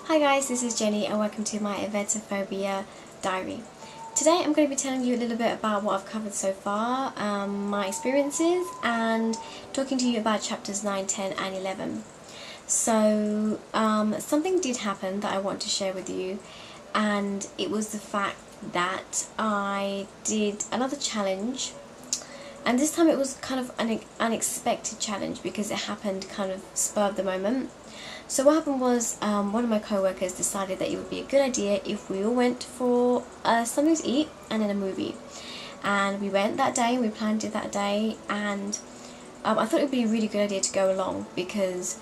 Hi guys, this is Jenny and welcome to my Emetophobia diary. Today I'm going to be telling you a little bit about what I've covered so far, my experiences, and talking to you about chapters 9, 10 and 11. So something did happen that I want to share with you, and it was the fact that I did another challenge, and this time it was kind of an unexpected challenge because it happened kind of spur of the moment. So what happened was one of my co-workers decided that it would be a good idea if we all went for something to eat and then a movie. And we went that day, we planned it that day, and I thought it would be a really good idea to go along because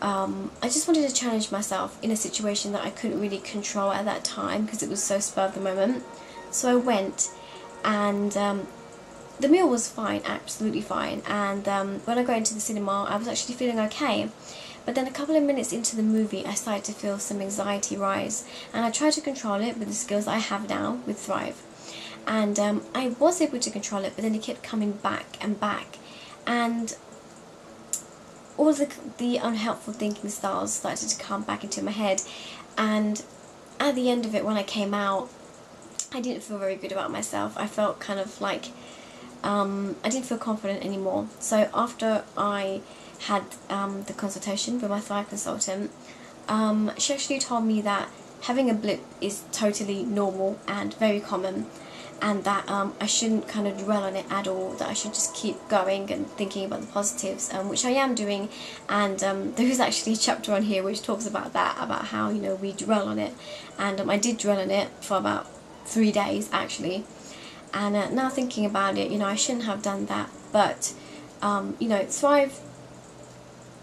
I just wanted to challenge myself in a situation that I couldn't really control at that time because it was so spur of the moment. So I went, and the meal was fine, absolutely fine, and when I got into the cinema I was actually feeling okay. But then a couple of minutes into the movie I started to feel some anxiety rise, and I tried to control it with the skills I have now with Thrive, and I was able to control it, but then it kept coming back and back, and all the unhelpful thinking styles started to come back into my head. And at the end of it, when I came out, I didn't feel very good about myself. I felt kind of like I didn't feel confident anymore. So after I had the consultation with my Thrive consultant, she actually told me that having a blip is totally normal and very common, and that I shouldn't kind of dwell on it at all, that I should just keep going and thinking about the positives, which I am doing. And there is actually a chapter on here which talks about that, about how, you know, we dwell on it, and I did dwell on it for about 3 days actually. And now thinking about it, you know, I shouldn't have done that, but you know, Thrive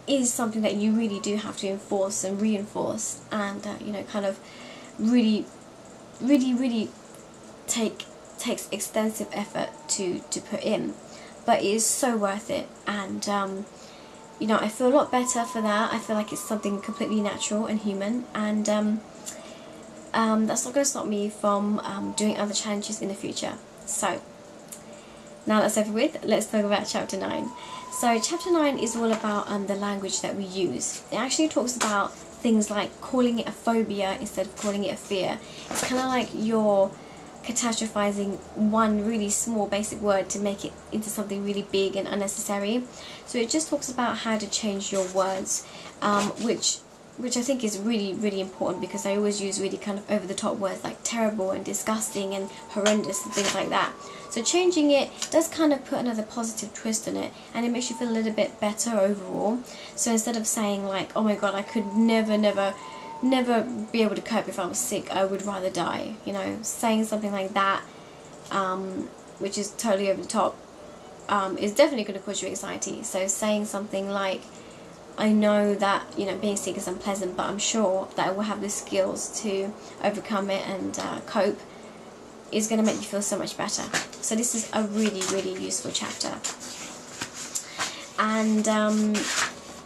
is something that you really do have to enforce and reinforce, and you know, kind of really takes extensive effort to put in, but it is so worth it. And you know, I feel a lot better for that. I feel like it's something completely natural and human, and that's not going to stop me from doing other challenges in the future. So now that's over with, let's talk about chapter 9. So chapter 9 is all about the language that we use. It actually talks about things like calling it a phobia instead of calling it a fear. It's kind of like you're catastrophizing one really small basic word to make it into something really big and unnecessary. So it just talks about how to change your words, which I think is really important, because I always use really kind of over the top words like terrible and disgusting and horrendous and things like that. So changing it does kind of put another positive twist on it, and it makes you feel a little bit better overall. So instead of saying like, oh my god, I could never be able to cope if I was sick, I would rather die, you know, saying something like that, which is totally over the top, is definitely going to cause you anxiety. So saying something like, I know that, you know, being sick is unpleasant, but I'm sure that I will have the skills to overcome it and cope, is going to make you feel so much better. So this is a really useful chapter. And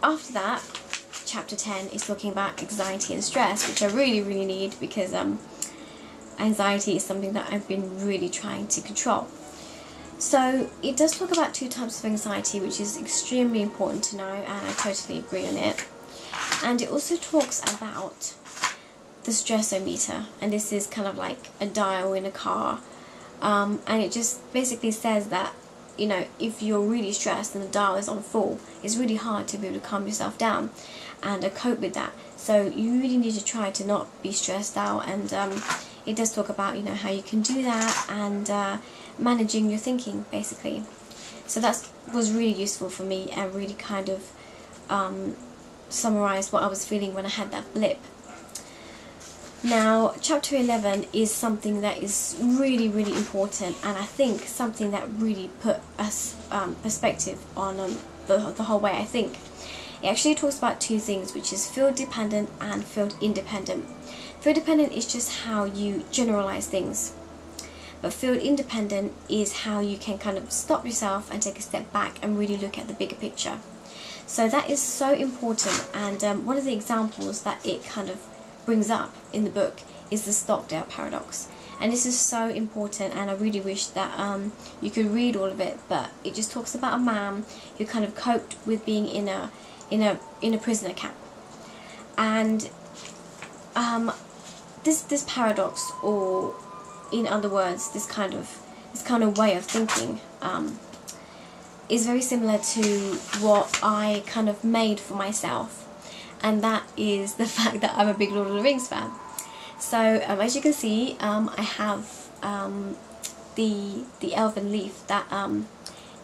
after that, chapter 10 is talking about anxiety and stress, which I really need, because anxiety is something that I've been really trying to control. So it does talk about 2 types of anxiety, which is extremely important to know, and I totally agree on it. And it also talks about the stressometer, and this is kind of like a dial in a car, and it just basically says that, you know, if you're really stressed and the dial is on full, it's really hard to be able to calm yourself down and cope with that. So you really need to try to not be stressed out, and it does talk about, you know, how you can do that, and managing your thinking basically. So that was really useful for me, and really kind of summarised what I was feeling when I had that blip. Now chapter 11 is something that is really important, and I think something that really put us perspective on the whole way I think. It actually talks about 2 things, which is field dependent and field independent. Field dependent is just how you generalize things, but field independent is how you can kind of stop yourself and take a step back and really look at the bigger picture. So that is so important, and one of the examples that it kind of brings up in the book is the Stockdale paradox, and this is so important, and I really wish that you could read all of it. But it just talks about a man who kind of coped with being in a prisoner camp, and this paradox, or in other words, this kind of way of thinking, is very similar to what I kind of made for myself, and that is the fact that I'm a big Lord of the Rings fan. So as you can see, I have the elven leaf that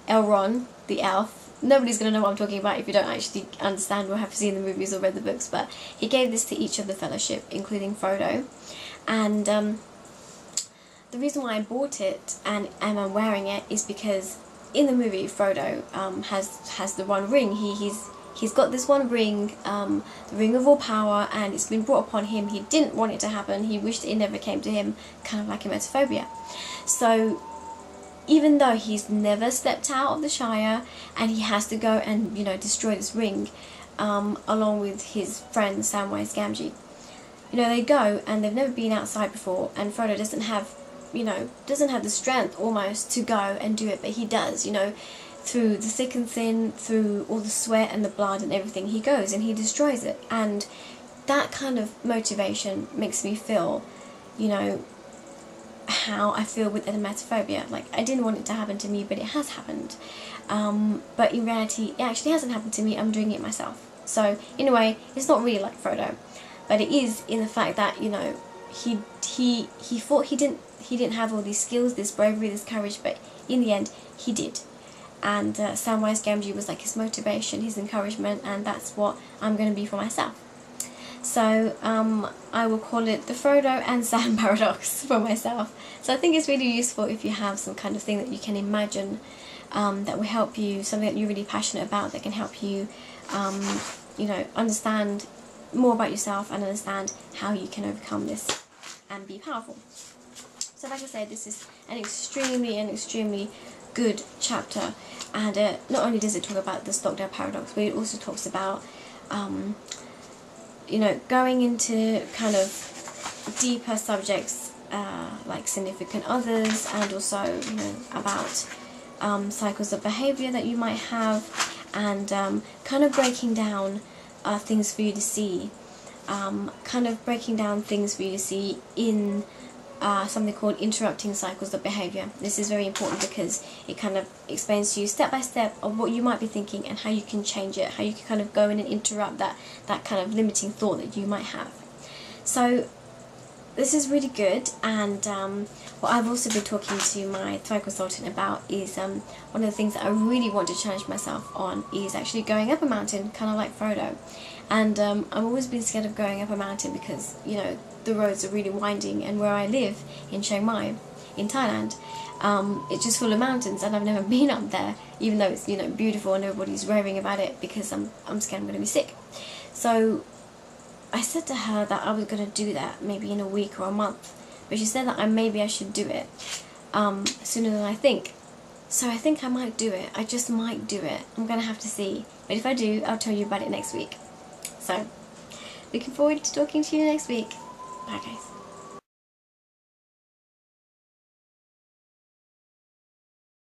Elrond, the elf, nobody's going to know what I'm talking about if you don't actually understand or have seen the movies or read the books, but he gave this to each of the Fellowship, including Frodo. And the reason why I bought it and I'm wearing it is because in the movie Frodo has the one ring. He's got this one ring, the ring of all power, and it's been brought upon him. He didn't want it to happen. He wished it never came to him, kind of like emetophobia. So even though he's never stepped out of the Shire and he has to go and, you know, destroy this ring, along with his friend Samwise Gamgee, you know, they go and they've never been outside before, and Frodo doesn't have the strength almost to go and do it, but he does, you know, through the thick and thin, through all the sweat and the blood and everything, he goes and he destroys it. And that kind of motivation makes me feel, you know, how I feel with emetophobia. Like, I didn't want it to happen to me, but it has happened. But in reality, it actually hasn't happened to me. I'm doing it myself. So in a way, it's not really like Frodo, but it is in the fact that, you know, he thought he didn't have all these skills, this bravery, this courage, but in the end, he did. And Samwise Gamgee was like his motivation, his encouragement, and that's what I'm going to be for myself. So I will call it the Frodo and Sam paradox for myself. So I think it's really useful if you have some kind of thing that you can imagine that will help you, something that you're really passionate about, that can help you, you know, understand more about yourself and understand how you can overcome this and be powerful. So like I said, this is an extremely good chapter, and not only does it talk about the Stockdale paradox, but it also talks about you know, going into kind of deeper subjects like significant others, and also, you know, about cycles of behaviour that you might have, and kind of breaking down things for you to see, in something called interrupting cycles of behaviour. This is very important because it kind of explains to you step by step of what you might be thinking and how you can change it, how you can kind of go in and interrupt that kind of limiting thought that you might have. So this is really good, and what I've also been talking to my thrive consultant about is one of the things that I really want to challenge myself on is actually going up a mountain, kind of like Frodo. And I've always been scared of going up a mountain because, you know, the roads are really winding, and where I live in Chiang Mai in Thailand, it's just full of mountains, and I've never been up there, even though it's, you know, beautiful and everybody's raving about it, because I'm scared I'm going to be sick. So I said to her that I was going to do that maybe in a week or a month, but she said that maybe I should do it sooner than I think. So I think I might do it. I just might do it. I'm going to have to see. But if I do, I'll tell you about it next week. So, looking forward to talking to you next week. Bye guys.